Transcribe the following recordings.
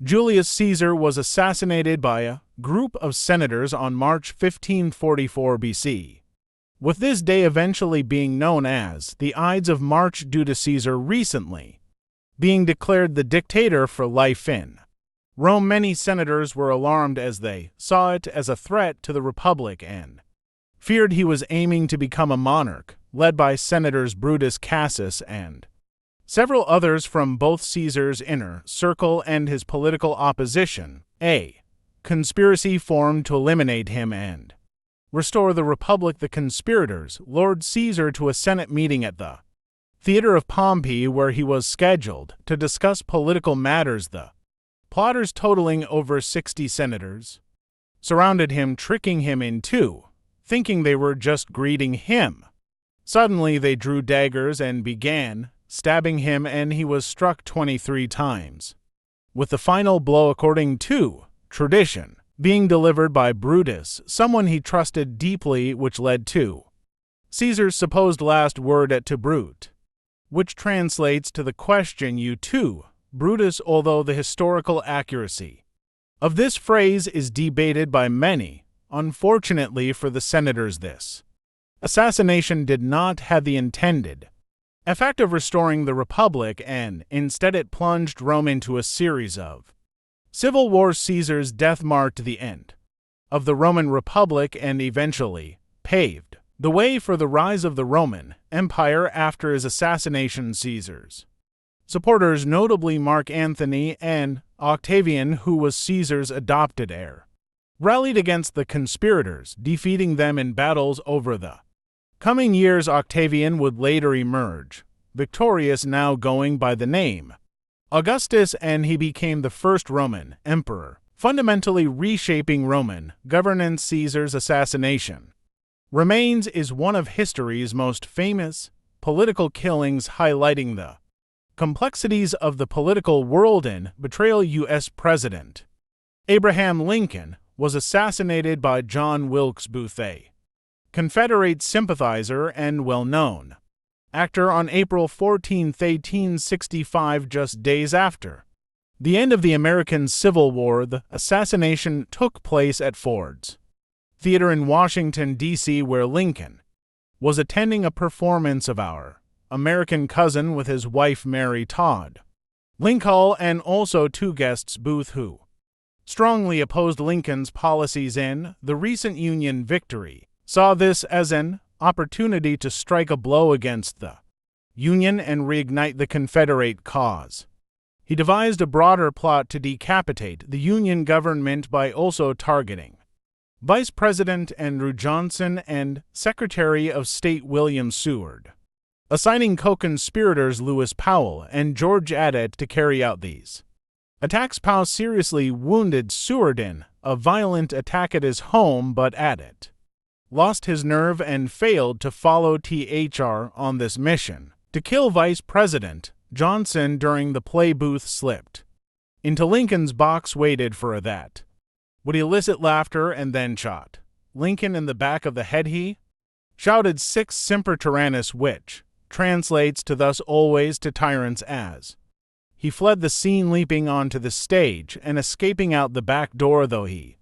Julius Caesar was assassinated by a group of senators on March 1544 BC, with this day eventually being known as the Ides of March due to Caesar recently being declared the dictator for life in Rome. Many senators were alarmed as they saw it as a threat to the Republic and feared he was aiming to become a monarch, led by Senators Brutus Cassius and several others from both Caesar's inner circle and his political opposition. A conspiracy formed to eliminate him and restore the Republic. The conspirators lured Caesar to a Senate meeting at the Theater of Pompey, where he was scheduled to discuss political matters. The plotters, totaling over 60 senators, surrounded him, tricking him into thinking they were just greeting him. Suddenly they drew daggers and began stabbing him, and he was struck 23 times, with the final blow, according to tradition, being delivered by Brutus, someone he trusted deeply, which led to Caesar's supposed last word to Brute, which translates to the question, "You too, Brutus," although the historical accuracy of this phrase is debated by many. Unfortunately for the senators, this assassination did not have the intended effect of restoring the Republic, and instead it plunged Rome into a series of civil wars. Caesar's death marked the end of the Roman Republic and eventually paved the way for the rise of the Roman Empire. After his assassination, Caesar's supporters, notably Mark Antony and Octavian, who was Caesar's adopted heir, rallied against the conspirators, defeating them in battles over the coming years. Octavian would later emerge victorious, now going by the name Augustus, and he became the first Roman emperor, fundamentally reshaping Roman governance. Caesar's assassination remains is one of history's most famous political killings, highlighting the complexities of the political world and betrayal. U.S. President Abraham Lincoln was assassinated by John Wilkes Booth, a Confederate sympathizer and well-known actor, on April 14, 1865, just days after the end of the American Civil War. The assassination took place at Ford's Theater in Washington, D.C., where Lincoln was attending a performance of Our American Cousin with his wife Mary Todd Lincoln, and also two guests, Booth, who strongly opposed Lincoln's policies in the recent Union victory, saw this as an opportunity to strike a blow against the Union and reignite the Confederate cause. He devised a broader plot to decapitate the Union government by also targeting Vice President Andrew Johnson and Secretary of State William Seward, assigning co-conspirators Lewis Powell and George Adet to carry out these attacks. Powell seriously wounded Seward in a violent attack at his home, but Adet lost his nerve and failed to follow through on this mission to kill Vice President Johnson. During the play, Booth slipped into Lincoln's box, waited for that would elicit laughter, and then shot Lincoln in the back of the head. He shouted, "Sic semper tyrannis," which translates to "thus always to tyrants," as he fled the scene, leaping onto the stage and escaping out the back door. Though he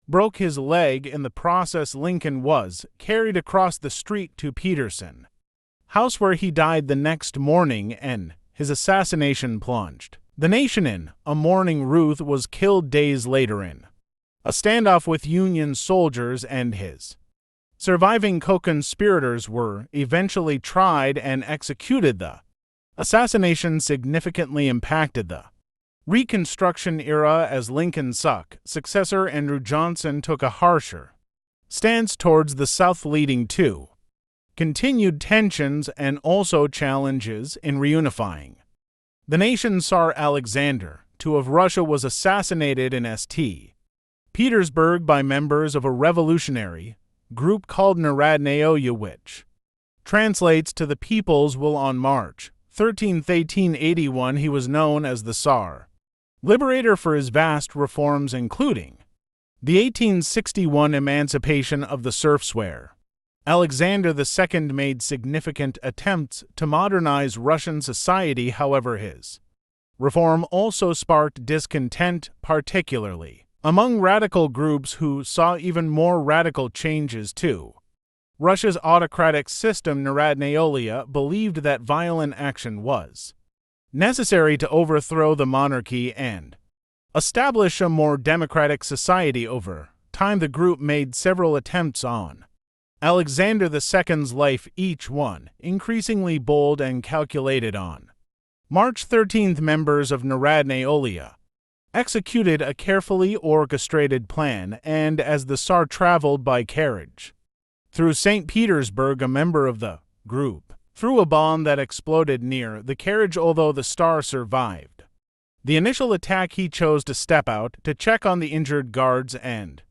broke his leg in the process, Lincoln was carried across the street to Peterson House, where he died the next morning, and his assassination plunged the nation in a mourning. Ruth was killed days later in a standoff with Union soldiers, and his surviving co-conspirators were eventually tried and executed. The assassination significantly impacted the Reconstruction era, as Lincoln's successor Andrew Johnson took a harsher stance towards the South, leading to continued tensions and also challenges in reunifying the nation. Tsar Alexander II of Russia was assassinated in St. Petersburg by members of a revolutionary group called Narodnaya, which translates to the People's Will. On March 13, 1881, he was known as the Tsar Liberator for his vast reforms, including the 1861 emancipation of the serfs, where Alexander II made significant attempts to modernize Russian society. However, his Reform also sparked discontent, particularly among radical groups who saw even more radical changes too. Russia's autocratic system Narodnayolia believed that violent action was necessary to overthrow the monarchy and establish a more democratic society. Over time, the group made several attempts on Alexander II's life, each one increasingly bold and calculated. On March 13th, members of Narodnayolia executed a carefully orchestrated plan, and as the Tsar traveled by carriage through St. Petersburg, a member of the group threw a bomb that exploded near the carriage. Although the Tsar survived the initial attack, he chose to step out to check on the injured guards and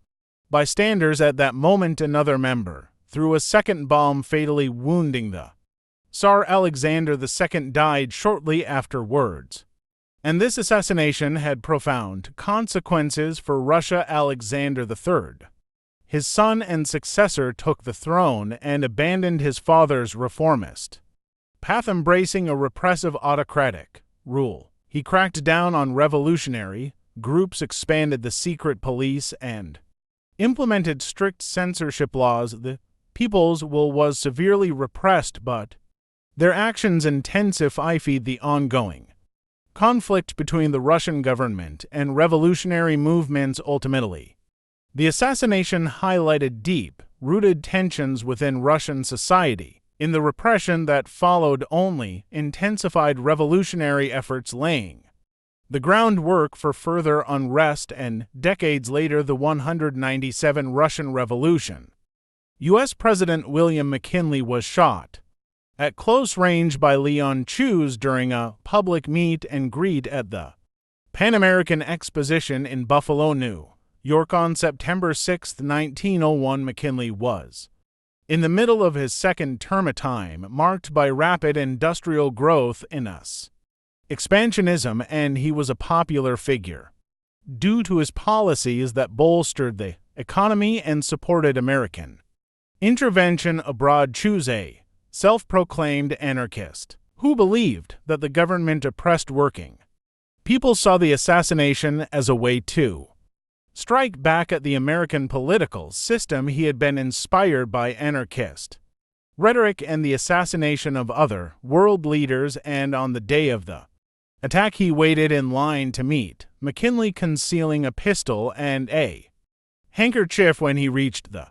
bystanders. At that moment, another member threw a second bomb, fatally wounding the Tsar. Alexander II died shortly afterwards, and this assassination had profound consequences for Russia. Alexander III, his son and successor, took the throne and abandoned his father's reformist path, embracing a repressive autocratic rule. He cracked down on revolutionary groups, expanded the secret police, and implemented strict censorship laws. The people's will was severely repressed, but their actions intensified the ongoing conflict between the Russian government and revolutionary movements. Ultimately, the assassination highlighted deep-rooted tensions within Russian society. In the repression that followed, only intensified revolutionary efforts, laying the groundwork for further unrest. And decades later, the 197 Russian Revolution. U.S. President William McKinley was shot at close range by Leon Chuz during a public meet and greet at the Pan American Exposition in Buffalo, New York on September 6, 1901. McKinley was in the middle of his second term, a time marked by rapid industrial growth in U.S. expansionism, and he was a popular figure due to his policies that bolstered the economy and supported American intervention abroad. Chuz, a self-proclaimed anarchist who believed that the government oppressed working people, saw the assassination as a way to strike back at the American political system. He had been inspired by anarchist rhetoric and the assassination of other world leaders, and on the day of the attack, he waited in line to meet McKinley, concealing a pistol and a handkerchief. When he reached the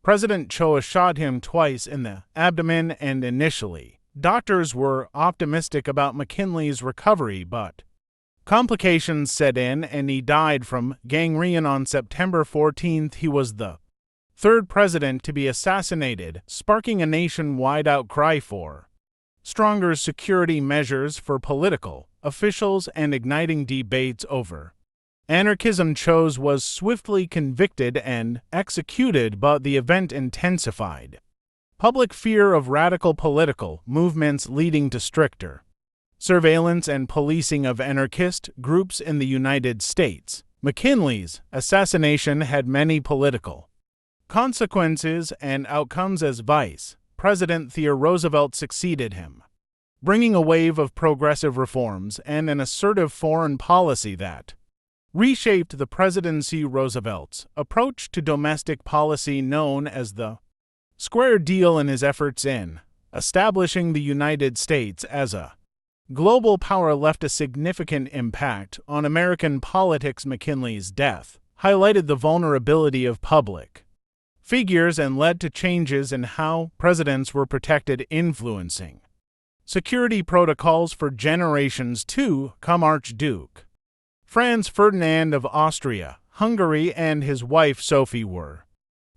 President, Cho shot him twice in the abdomen, and initially, doctors were optimistic about McKinley's recovery, but complications set in and he died from gangrene on September 14th. He was the third president to be assassinated, sparking a nationwide outcry for stronger security measures for political officials and igniting debates over anarchism. Cho was swiftly convicted and executed, but the event intensified public fear of radical political movements, leading to stricter surveillance and policing of anarchist groups in the United States. McKinley's assassination had many political consequences and outcomes. As Vice President, Theodore Roosevelt succeeded him, bringing a wave of progressive reforms and an assertive foreign policy that reshaped the presidency. Roosevelt's approach to domestic policy, known as the Square Deal, and his efforts in establishing the United States as a global power left a significant impact on American politics. McKinley's death highlighted the vulnerability of public figures and led to changes in how presidents were protected, influencing security protocols for generations to come. Archduke Franz Ferdinand of Austria-Hungary and his wife Sophie were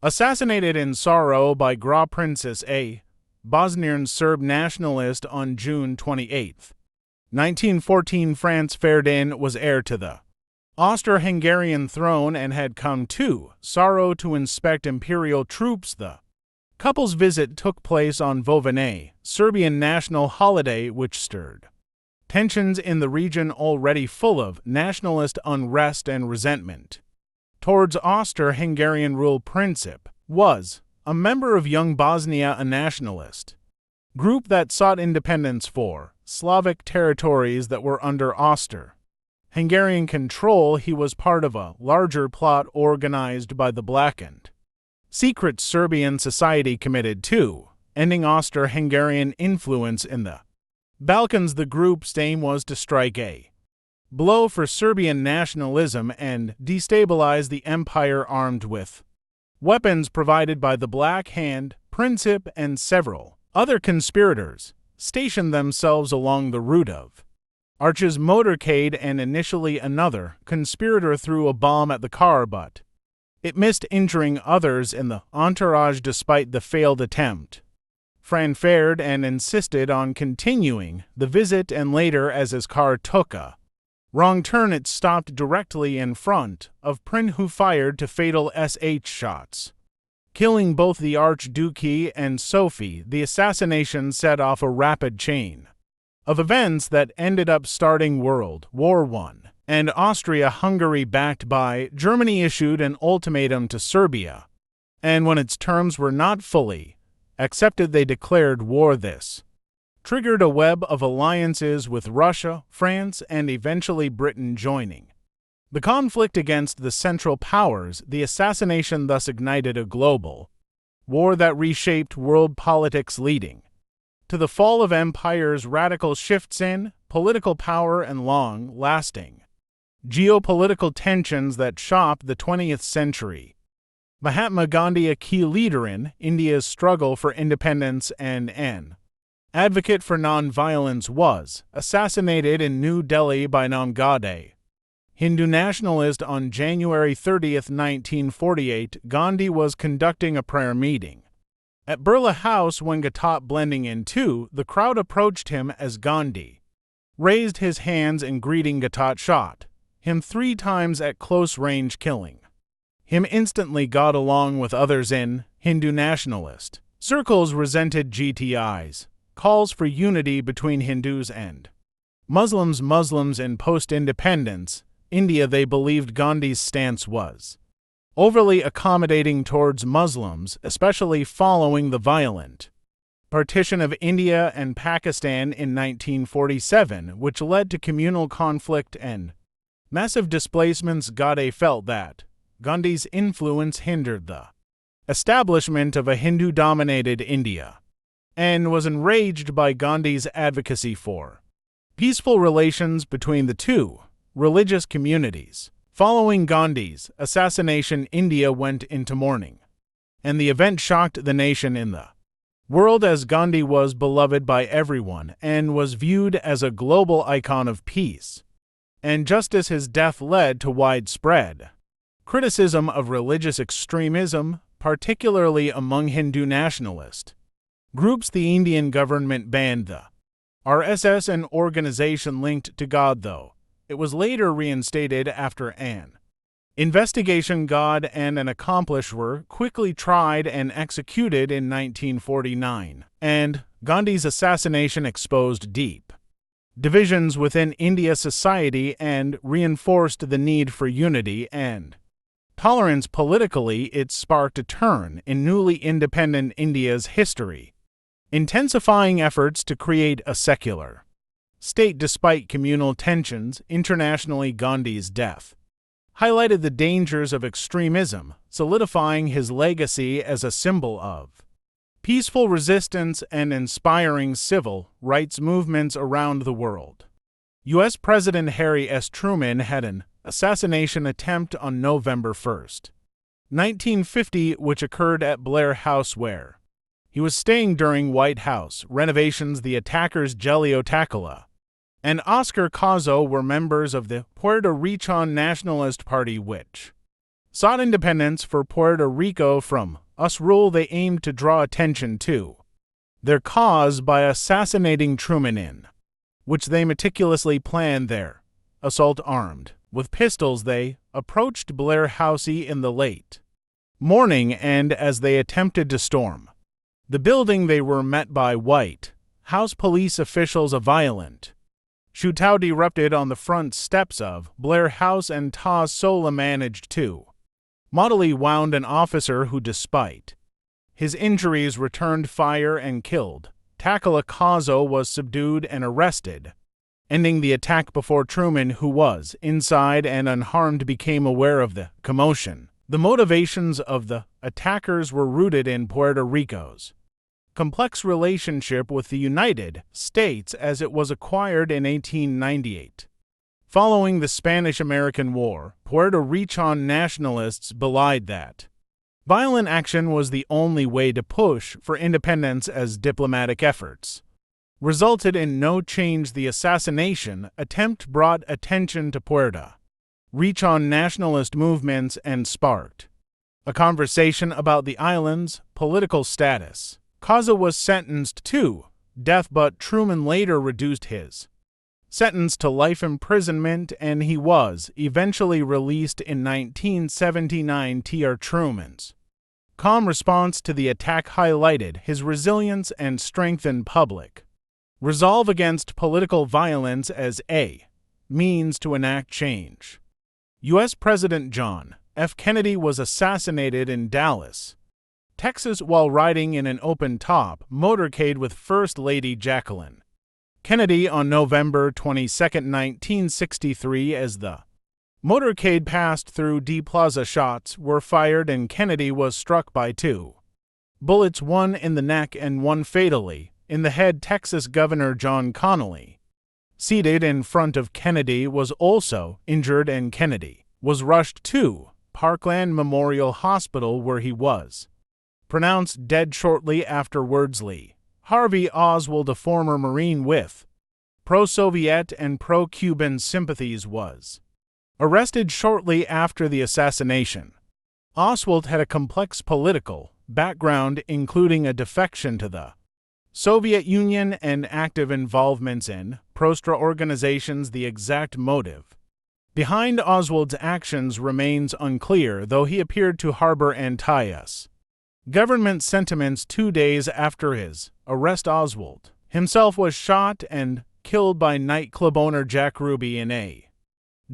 assassinated in sorrow by Gra Princess, a Bosnian Serb nationalist, on June 28, 1914. Franz Ferdinand was heir to the Austro-Hungarian throne and had come to sorrow to inspect imperial troops. The couple's visit took place on Vovane, Serbian national holiday, which stirred tensions in the region already full of nationalist unrest and resentment towards Austro-Hungarian rule. Princip was a member of Young Bosnia, a nationalist group that sought independence for Slavic territories that were under Austro-Hungarian control. He was part of a larger plot organized by the blackened secret Serbian society committed to ending Austro-Hungarian influence in the Balkans. The group's aim was to strike a blow for Serbian nationalism and destabilize the empire, armed with weapons provided by the Black Hand, Princip, and several other conspirators stationed themselves along the route of Arch's motorcade, and initially another conspirator threw a bomb at the car, but it missed, injuring others in the entourage despite the failed attempt. Fran fared and insisted on continuing the visit, and later, as his car took a wrong turn, it stopped directly in front of Prin, who fired two fatal SH shots, killing both the Archduke and Sophie. The assassination set off a rapid chain of events that ended up starting World War I, and Austria-Hungary, backed by Germany, issued an ultimatum to Serbia, and when its terms were not fully accepted, they declared war. This triggered a web of alliances, with Russia, France, and eventually Britain joining the conflict against the Central Powers. The assassination thus ignited a global war that reshaped world politics, leading to the fall of empires, radical shifts in political power, and long-lasting geopolitical tensions that shocked the 20th century. Mahatma Gandhi, a key leader in India's struggle for independence and an advocate for non-violence, was assassinated in New Delhi by Namgade, Hindu nationalist, on January 30, 1948. Gandhi was conducting a prayer meeting at Birla House when Ghatat, blending into the crowd, approached him. As Gandhi raised his hands in greeting, Ghatat shot him 3 times at close range, killing him instantly. God, along with others in Hindu nationalist circles, resented GTI's calls for unity between Hindus and Muslims in post-independence India. They believed Gandhi's stance was overly accommodating towards Muslims, especially following the violent partition of India and Pakistan in 1947, which led to communal conflict and massive displacements. Gade felt that Gandhi's influence hindered the establishment of a Hindu-dominated India, and was enraged by Gandhi's advocacy for peaceful relations between the two religious communities. Following Gandhi's assassination, India went into mourning, and the event shocked the nation in the world, as Gandhi was beloved by everyone and was viewed as a global icon of peace and justice. His death led to widespread criticism of religious extremism, particularly among Hindu nationalist groups. The Indian government banned the RSS, an organization linked to God, though it was later reinstated after an investigation. God and an accomplice were quickly tried and executed in 1949, and Gandhi's assassination exposed deep divisions within India society and reinforced the need for unity and tolerance politically. It sparked a turn in newly independent India's history, intensifying efforts to create a secular state despite communal tensions. Internationally, Gandhi's death highlighted the dangers of extremism, solidifying his legacy as a symbol of peaceful resistance and inspiring civil rights movements around the world. U.S. President Harry S. Truman had an assassination attempt on November 1, 1950, which occurred at Blair House, where he was staying during White House renovations. The attackers, Gelio Takala and Oscar Cazo, were members of the Puerto Rican Nationalist Party, which sought independence for Puerto Rico from US rule. They aimed to draw attention to their cause by assassinating Truman, in which they meticulously planned their assault. Armed with pistols, they approached Blair House in the late morning, and as they attempted to storm the building, they were met by White House police officials. A violent shootout erupted on the front steps of Blair House, and Taz Sola managed to mortally wound an officer who, despite his injuries, returned fire and killed Taclocazo was subdued and arrested, ending the attack before Truman, who was inside and unharmed, became aware of the commotion. The motivations of the attackers were rooted in Puerto Rico's complex relationship with the United States as it was acquired in 1898. Following the Spanish-American War, Puerto Rican nationalists belied that violent action was the only way to push for independence, as diplomatic efforts resulted in no change. The assassination attempt brought attention to Puerto Rican nationalist movements and sparked a conversation about the island's political status. Cazo was sentenced to death, but Truman later reduced his sentence to life imprisonment, and he was eventually released in 1979. Truman's calm response to the attack highlighted his resilience and strengthened public resolve against political violence as a means to enact change. U.S. President John F. Kennedy was assassinated in Dallas, Texas, while riding in an open-top motorcade with First Lady Jacqueline Kennedy on November 22, 1963. As the motorcade passed through D Plaza, shots were fired and Kennedy was struck by two bullets, one in the neck and one fatally in the head. Texas Governor John Connally, seated in front of Kennedy, was also injured, and Kennedy was rushed to Parkland Memorial Hospital, where he was pronounced dead shortly afterwards. Lee Harvey Oswald, a former Marine with pro-Soviet and pro-Cuban sympathies, was arrested shortly after the assassination. Oswald had a complex political background, including a defection to the Soviet Union and active involvements in prostra organizations. The exact motive behind Oswald's actions remains unclear, though he appeared to harbor anti-US government sentiments. 2 days after his arrest, Oswald himself was shot and killed by nightclub owner Jack Ruby in a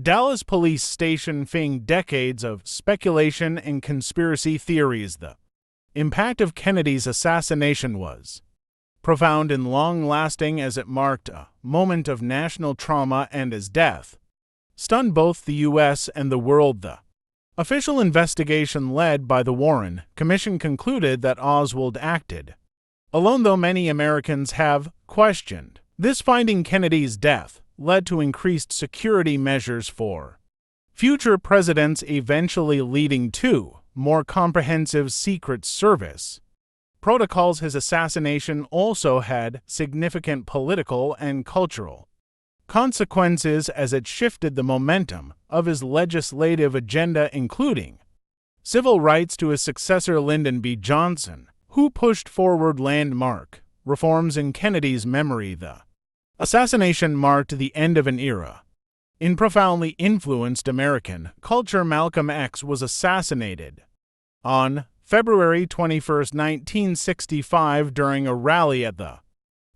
Dallas police station. Fing decades of speculation and conspiracy theories, the impact of Kennedy's assassination was profound and long-lasting, as it marked a moment of national trauma, and his death stunned both the U.S. and the world. The official investigation led by the Warren Commission concluded that Oswald acted alone, though many Americans have questioned this finding. Kennedy's death led to increased security measures for future presidents, eventually leading to more comprehensive Secret Service protocols. His assassination also had significant political and cultural consequences, as it shifted the momentum of his legislative agenda, including civil rights, to his successor Lyndon B. Johnson, who pushed forward landmark reforms in Kennedy's memory. The assassination marked the end of an era in profoundly influenced American culture. Malcolm X was assassinated on February 21, 1965, during a rally at the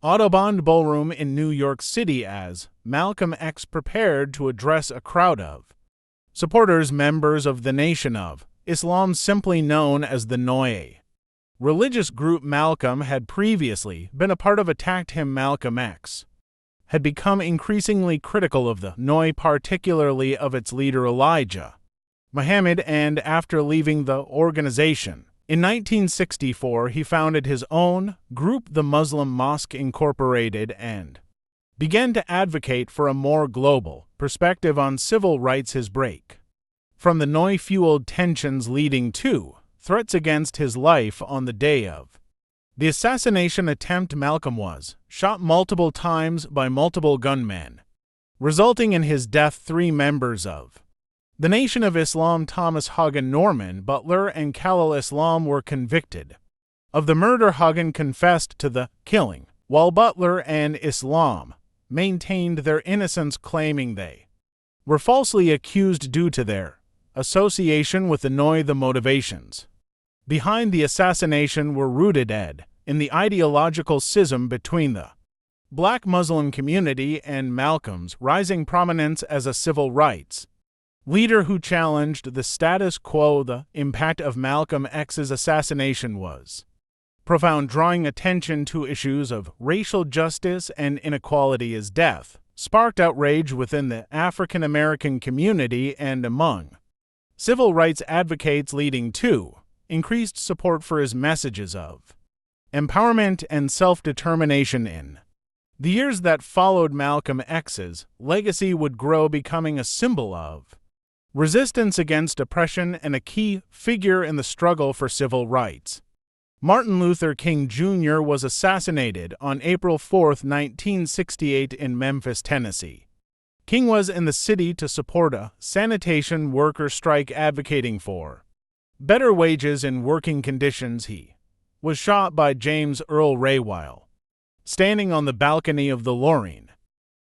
Audubon Ballroom in New York City, as Malcolm X prepared to address a crowd of supporters. Members of the Nation of Islam, simply known as the NOE religious group Malcolm had previously been a part of, attacked him. Malcolm X had become increasingly critical of the NOE, particularly of its leader Elijah Muhammad, and after leaving the organization in 1964, he founded his own group, the Muslim Mosque Incorporated, and began to advocate for a more global perspective on civil rights. His break from the NOE fueled tensions, leading to threats against his life. On the day of the assassination attempt, Malcolm was shot multiple times by multiple gunmen, resulting in his death. 3 members of the Nation of Islam, Thomas Hagen, Norman Butler, and Khalil Islam, were convicted of the murder. Hagen confessed to the killing, while Butler and Islam maintained their innocence, claiming they were falsely accused due to their association with the NOE. The motivations behind the assassination were rooted in the ideological schism between the Black Muslim community and Malcolm's rising prominence as a civil rights leader who challenged the status quo. The impact of Malcolm X's assassination was profound, drawing attention to issues of racial justice and inequality. His death sparked outrage within the African American community and among civil rights advocates, leading to increased support for his messages of empowerment and self-determination. In the years that followed, Malcolm X's legacy would grow, becoming a symbol of resistance against oppression and a key figure in the struggle for civil rights. Martin Luther King Jr. was assassinated on April 4, 1968 in Memphis, Tennessee. King was in the city to support a sanitation worker strike advocating for better wages and working conditions. He was shot by James Earl Ray while standing on the balcony of the Lorraine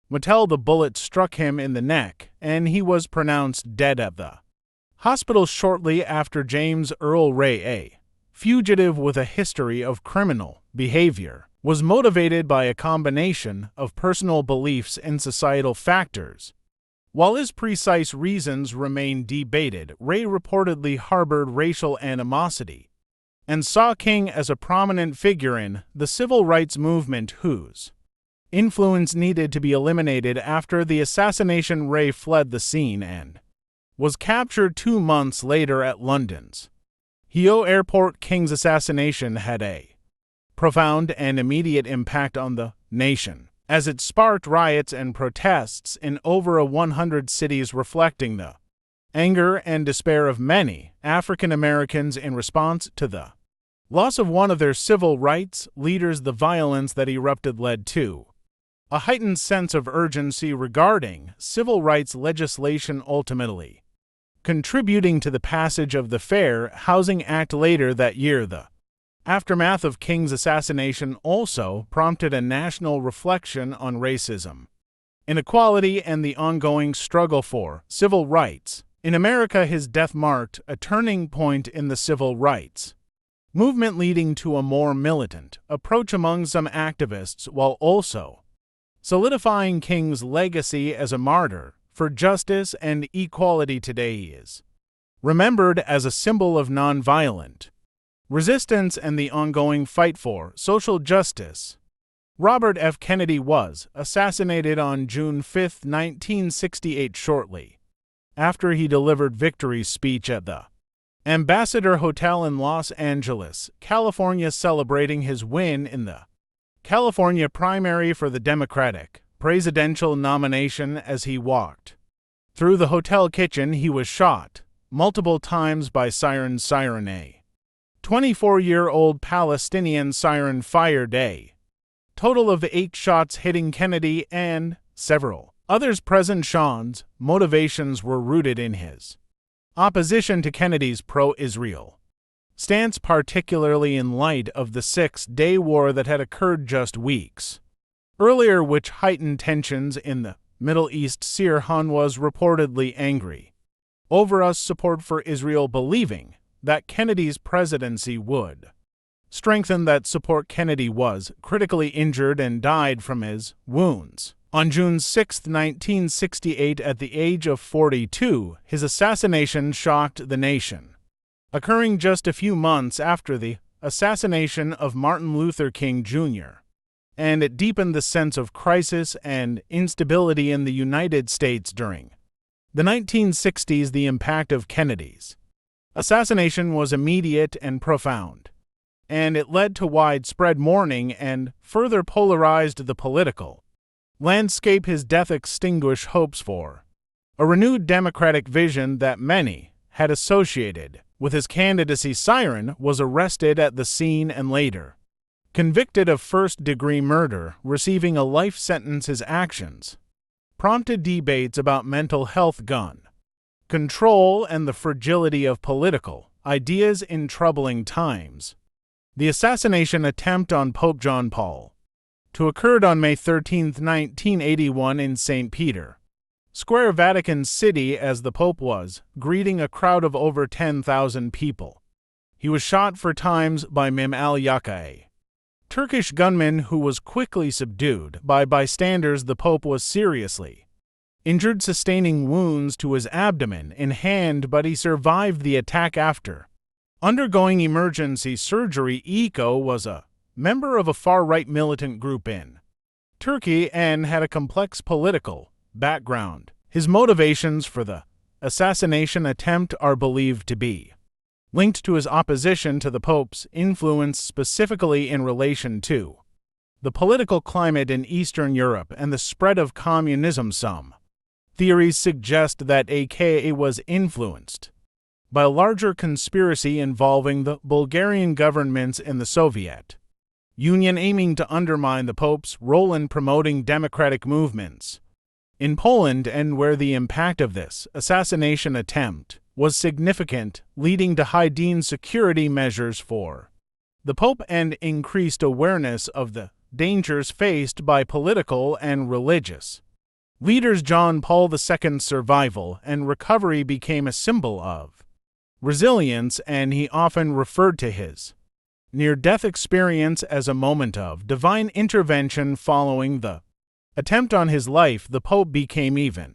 Motel. The bullet struck him in the neck, and he was pronounced dead at the hospital shortly after. James Earl Ray, a fugitive with a history of criminal behavior, was motivated by a combination of personal beliefs and societal factors. While his precise reasons remain debated, Ray reportedly harbored racial animosity and saw King as a prominent figure in the civil rights movement whose influence needed to be eliminated. After the assassination, Ray fled the scene and was captured 2 months later at London's Heathrow Airport. King's assassination had a profound and immediate impact on the nation, as it sparked riots and protests in over 100 cities, reflecting the anger and despair of many African Americans in response to the loss of one of their civil rights leaders. The violence that erupted led to a heightened sense of urgency regarding civil rights legislation, ultimately contributing to the passage of the Fair Housing Act later that year. The aftermath of King's assassination also prompted a national reflection on racism, inequality, and the ongoing struggle for civil rights in America. His death marked a turning point in the civil rights movement, leading to a more militant approach among some activists, while also solidifying King's legacy as a martyr for justice and equality. Today he is remembered as a symbol of nonviolent resistance and the ongoing fight for social justice. Robert F. Kennedy was assassinated on June 5, 1968, shortly after he delivered victory speech at the Ambassador Hotel in Los Angeles, California, celebrating his win in the California primary for the Democratic presidential nomination. As he walked through the hotel kitchen, he was shot multiple times by Siren. A 24-year-old Palestinian siren fired a total of 8 shots, hitting Kennedy and several others present. Sean's motivations were rooted in his opposition to Kennedy's pro-Israel stance, particularly in light of the Six-Day War that had occurred just weeks earlier, which heightened tensions in the Middle East. Sirhan was reportedly angry over us support for Israel, believing that Kennedy's presidency would strengthen that support. Kennedy was critically injured and died from his wounds on June 6, 1968, at the age of 42. His assassination shocked the nation, occurring just a few months after the assassination of Martin Luther King Jr., and it deepened the sense of crisis and instability in the United States during the 1960s. The impact of Kennedy's assassination was immediate and profound, and it led to widespread mourning and further polarized the political landscape. His death extinguished hopes for a renewed democratic vision that many had associated with his candidacy. Siren was arrested at the scene and later convicted of first-degree murder, receiving a life sentence. His actions prompted debates about mental health, gun control, and the fragility of political ideas in troubling times. The assassination attempt on Pope John Paul II occurred on May 13, 1981 in St. Peter Square, Vatican City, as the Pope was greeting a crowd of over 10,000 people. He was shot 4 times by Mim al-Yaka, a Turkish gunman who was quickly subdued by bystanders. The Pope was seriously injured, sustaining wounds to his abdomen and hand, but he survived the attack. After undergoing emergency surgery. Eco was a member of a far-right militant group in Turkey and had a complex political background. His motivations for the assassination attempt are believed to be linked to his opposition to the Pope's influence, specifically in relation to the political climate in Eastern Europe and the spread of communism. Some theories suggest that AKA was influenced by a larger conspiracy involving the Bulgarian governments in the Soviet Union, aiming to undermine the Pope's role in promoting democratic movements in Poland, and where the impact of this assassination attempt was significant, leading to heightened security measures for the Pope and increased awareness of the dangers faced by political and religious leaders. John Paul II's survival and recovery became a symbol of resilience, and he often referred to his near-death experience as a moment of divine intervention. Following the attempt on his life, the Pope became even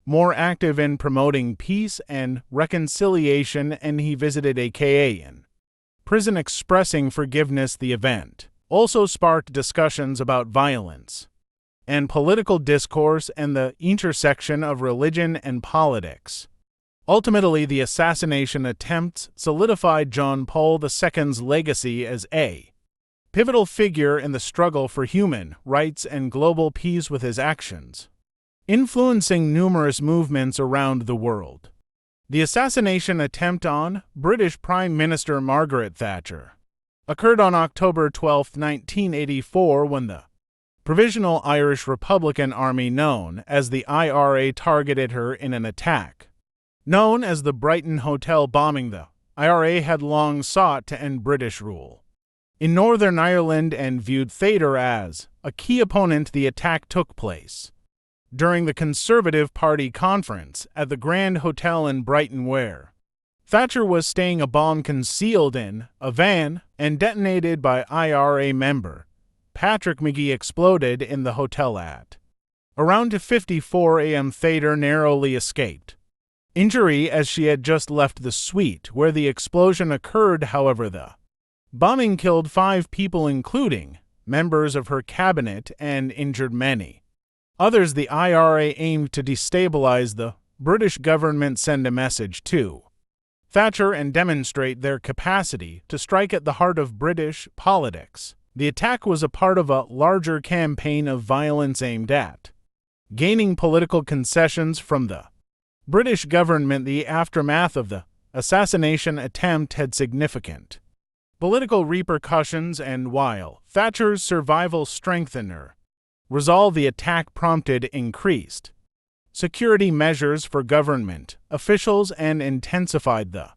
more active in promoting peace and reconciliation, and he visited AKA in prison expressing forgiveness. The event also sparked discussions about violence and political discourse and the intersection of religion and politics. Ultimately, the assassination attempts solidified John Paul II's legacy as a pivotal figure in the struggle for human rights and global peace, with his actions influencing numerous movements around the world. The assassination attempt on British Prime Minister Margaret Thatcher occurred on October 12, 1984, when the Provisional Irish Republican Army, known as the IRA, targeted her in an attack known as the Brighton Hotel bombing. The IRA had long sought to end British rule in Northern Ireland and viewed Thatcher as a key opponent. The attack took place during the Conservative Party conference at the Grand Hotel in Brighton, where Thatcher was staying. A bomb concealed in a van and detonated by IRA member Patrick McGee exploded in the hotel at around 2:54 a.m. Thatcher narrowly escaped injury as she had just left the suite where the explosion occurred. However, the bombing killed 5 people, including members of her cabinet, and injured many others. The IRA aimed to destabilize the British government, send a message to Thatcher, and demonstrate their capacity to strike at the heart of British politics. The attack was a part of a larger campaign of violence aimed at gaining political concessions from the British government. The aftermath of the assassination attempt had significant political repercussions, and while Thatcher's survival strengthened her resolve, the attack prompted increased security measures for government officials and intensified the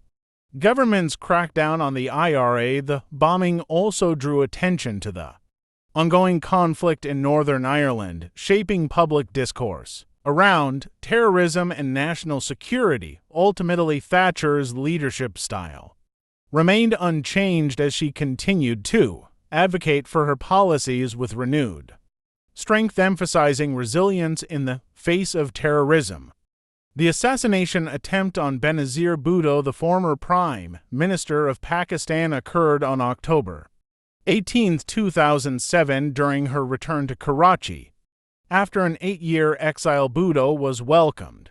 government's crackdown on the IRA. The bombing also drew attention to the ongoing conflict in Northern Ireland, shaping public discourse around terrorism and national security. Ultimately, Thatcher's leadership style remained unchanged as she continued to advocate for her policies with renewed strength, emphasizing resilience in the face of terrorism. The assassination attempt on Benazir Bhutto, the former Prime Minister of Pakistan, occurred on October 18, 2007, during her return to Karachi. After an 8-year exile, Bhutto was welcomed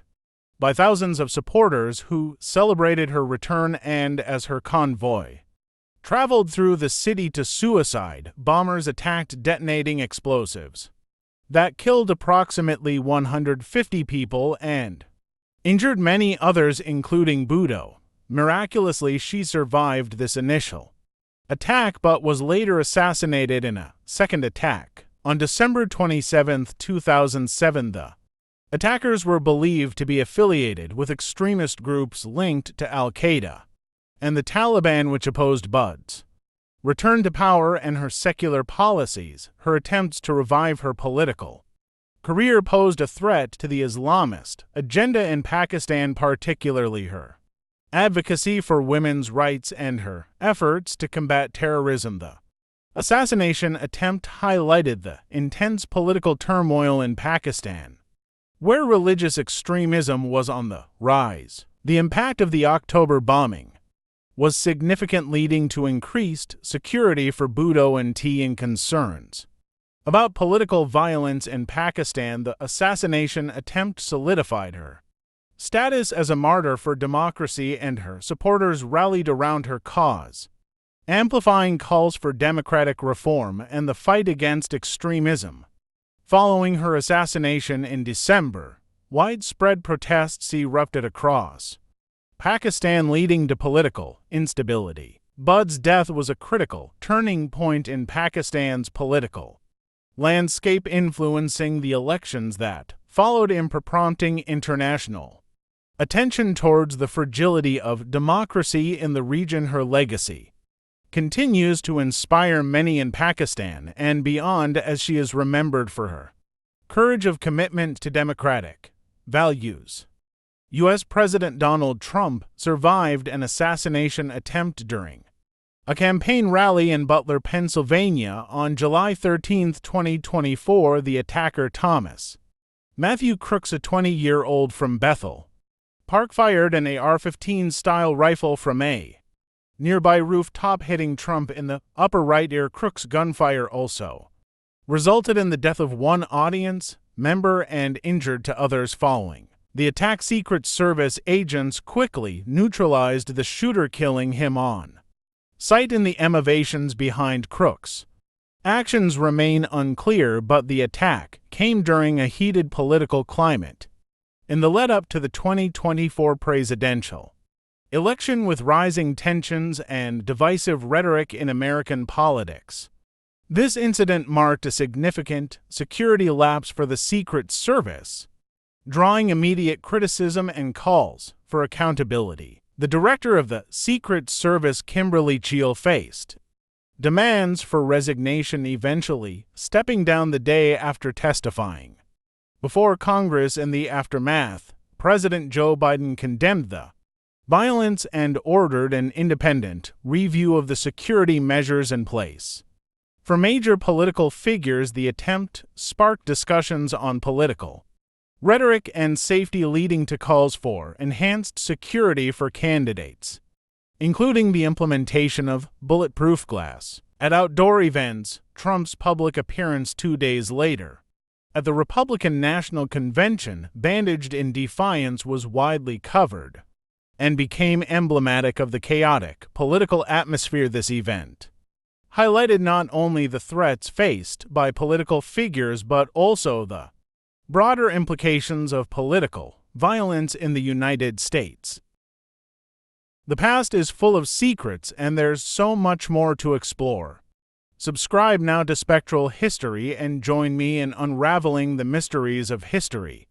by thousands of supporters who celebrated her return, and as her convoy traveled through the city to suicide, bombers attacked, detonating explosives that killed approximately 150 people and injured many others, including Bhutto. Miraculously, she survived this initial attack but was later assassinated in a second attack. On December 27, 2007, the attackers were believed to be affiliated with extremist groups linked to Al-Qaeda and the Taliban, which opposed Butt's return to power and her secular policies. Her attempts to revive her political career posed a threat to the Islamist agenda in Pakistan, particularly her advocacy for women's rights and her efforts to combat terrorism. The assassination attempt highlighted the intense political turmoil in Pakistan, where religious extremism was on the rise. The impact of the October bombing was significant, leading to increased security for Bhutto and Tian concerns. About political violence in Pakistan, the assassination attempt solidified her status as a martyr for democracy, and her supporters rallied around her cause, amplifying calls for democratic reform and the fight against extremism. Following her assassination in December, widespread protests erupted across Pakistan, leading to political instability. Bud's death was a critical turning point in Pakistan's political landscape, influencing the elections that followed and prompting international attention towards the fragility of democracy in the region. Her legacy continues to inspire many in Pakistan and beyond, as she is remembered for her courage of commitment to democratic values. U.S. President Donald Trump survived an assassination attempt during a campaign rally in Butler, Pennsylvania on July 13, 2024. The attacker, Thomas Matthew Crooks, a 20-year-old from Bethel Park, fired an AR-15 style rifle from a nearby rooftop, hitting Trump in the upper right ear. Crooks' gunfire also resulted in the death of one audience member and injured to others. Following the attack, Secret Service agents quickly neutralized the shooter, killing him on site. In the motivations behind Crooks' actions remain unclear, but the attack came during a heated political climate in the lead-up to the 2024 presidential election, with rising tensions and divisive rhetoric in American politics. This incident marked a significant security lapse for the Secret Service, drawing immediate criticism and calls for accountability. The director of the Secret Service, Kimberly Cheel, faced demands for resignation, eventually stepping down the day after testifying before Congress. In the aftermath, President Joe Biden condemned the violence and ordered an independent review of the security measures in place. For major political figures, the attempt sparked discussions on political rhetoric and safety, leading to calls for enhanced security for candidates, including the implementation of bulletproof glass at outdoor events. Trump's public appearance 2 days later at the Republican National Convention, bandaged in defiance, was widely covered and became emblematic of the chaotic political atmosphere. This event highlighted not only the threats faced by political figures but also the broader implications of political violence in the United States. The past is full of secrets, and there's so much more to explore. Subscribe now to Spectral History and join me in unraveling the mysteries of history.